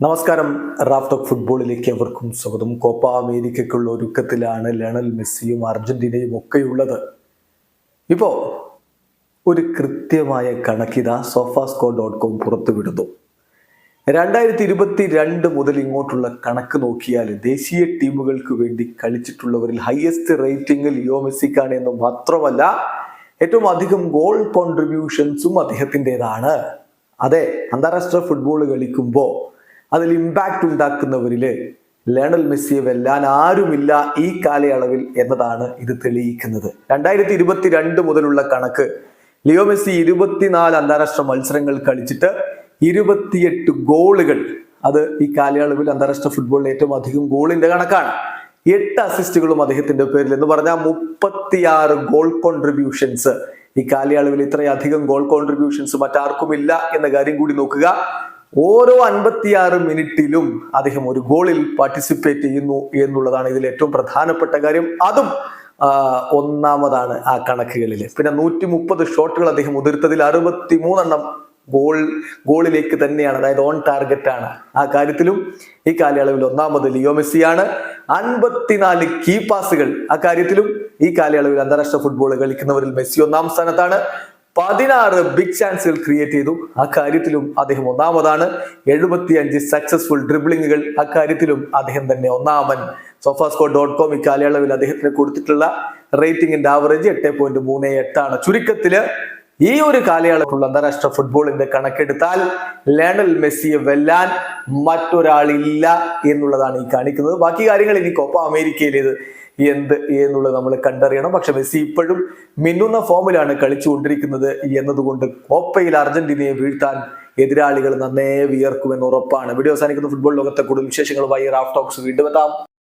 നമസ്കാരം. Raf talk ഫുട്ബോളിലേക്ക് അവർക്കും സ്വാഗതം. കോപ്പ അമേരിക്കയ്ക്കുള്ള ഒരുക്കത്തിലാണ് ലയണൽ മെസ്സിയും അർജന്റീനയും ഒക്കെയുള്ളത്. ഇപ്പോൾ ഒരു കൃത്യമായ കണക്കിതാ sofascore.com പുറത്തുവിടുന്നു. 2022 മുതൽ ഇങ്ങോട്ടുള്ള കണക്ക് നോക്കിയാൽ ദേശീയ ടീമുകൾക്ക് വേണ്ടി കളിച്ചിട്ടുള്ളവരിൽ ഹയസ്റ്റ് റേറ്റിംഗ് ലിയോ മെസ്സിക്കാണ് എന്ന് മാത്രമല്ല, ഏറ്റവും അധികം ഗോൾ കോൺട്രിബ്യൂഷൻസും അദ്ദേഹത്തിൻ്റെതാണ്. അതെ, അന്താരാഷ്ട്ര ഫുട്ബോൾ കളിക്കുമ്പോൾ അതിൽ ഇമ്പാക്റ്റ് ഉണ്ടാക്കുന്നവരില് ലയണൽ മെസ്സിയെ വെല്ലാൻ ആരുമില്ല ഈ കാലയളവിൽ എന്നതാണ് ഇത് തെളിയിക്കുന്നത്. 2022 മുതലുള്ള കണക്ക്, ലിയോ മെസ്സി 24 അന്താരാഷ്ട്ര മത്സരങ്ങൾ കളിച്ചിട്ട് 28 ഗോളുകൾ. അത് ഈ കാലയളവിൽ അന്താരാഷ്ട്ര ഫുട്ബോളിൽ ഏറ്റവും അധികം ഗോളിന്റെ കണക്കാണ്. 8 അസിസ്റ്റുകളും അദ്ദേഹത്തിന്റെ പേരിൽ എന്ന് പറഞ്ഞാൽ 36 ഗോൾ കോൺട്രിബ്യൂഷൻസ്. ഈ കാലയളവിൽ ഇത്രയധികം ഗോൾ കോൺട്രിബ്യൂഷൻസ് മറ്റാർക്കുമില്ല എന്ന കാര്യം കൂടി നോക്കുക. ഓരോ 56 മിനിറ്റിലും അദ്ദേഹം ഒരു ഗോളിൽ പാർട്ടിസിപ്പേറ്റ് ചെയ്യുന്നു എന്നുള്ളതാണ് ഇതിൽ ഏറ്റവും പ്രധാനപ്പെട്ട കാര്യം. അതും ഒന്നാമതാണ് ആ കണക്കുകളിൽ. പിന്നെ 130 ഷോട്ടുകൾ അദ്ദേഹം ഉതിർത്തതിൽ 63 എണ്ണം ഗോളിലേക്ക് തന്നെയാണ്, അതായത് ഓൺ ടാർഗറ്റ് ആണ്. ആ കാര്യത്തിലും ഈ കാലയളവിൽ ഒന്നാമത് ലിയോ മെസ്സിയാണ്. 54 കീ പാസുകൾ, ആ കാര്യത്തിലും ഈ കാലയളവിൽ അന്താരാഷ്ട്ര ഫുട്ബോൾ കളിക്കുന്നവരിൽ മെസ്സി ഒന്നാം സ്ഥാനത്താണ്. 16 ബിഗ് ചാൻസുകൾ ക്രിയേറ്റ് ചെയ്തു, ആ കാര്യത്തിലും അദ്ദേഹം ഒന്നാമതാണ്. 75 സക്സസ്ഫുൾ ഡ്രിബ്ലിങ്ങുകൾ, അക്കാര്യത്തിലും അദ്ദേഹം തന്നെ ഒന്നാമൻ. sofascore.com ഈ കാലയളവിൽ അദ്ദേഹത്തിന് കൊടുത്തിട്ടുള്ള റേറ്റിംഗിന്റെ ആവറേജ് 8.38 ആണ്. ചുരുക്കത്തില് ഈ ഒരു കാലയളവിലുള്ള അന്താരാഷ്ട്ര ഫുട്ബോളിന്റെ കണക്കെടുത്താൽ ലയണൽ മെസ്സിയെ വെല്ലാൻ മറ്റൊരാളില്ല എന്നുള്ളതാണ് ഈ കാണിക്കുന്നത്. ബാക്കി കാര്യങ്ങൾ ഇനി കോപ്പ അമേരിക്കയിലേത് എന്ത് എന്നുള്ളത് നമ്മൾ കണ്ടറിയണം. പക്ഷെ മെസ്സി ഇപ്പോഴും മിന്നുന്ന ഫോമിലാണ് കളിച്ചുകൊണ്ടിരിക്കുന്നത് എന്നതുകൊണ്ട് കോപ്പയിൽ അർജന്റീനയെ വീഴ്ത്താൻ എതിരാളികൾ നന്നേ വിയർക്കുമെന്ന് ഉറപ്പാണ്. വീഡിയോ അവസാനിക്കുന്ന ഫുട്ബോൾ ലോകത്തെ കൂടുതൽ വിശേഷങ്ങളുമായി റാഫ് ടോക്സ് വീണ്ടും എത്താം.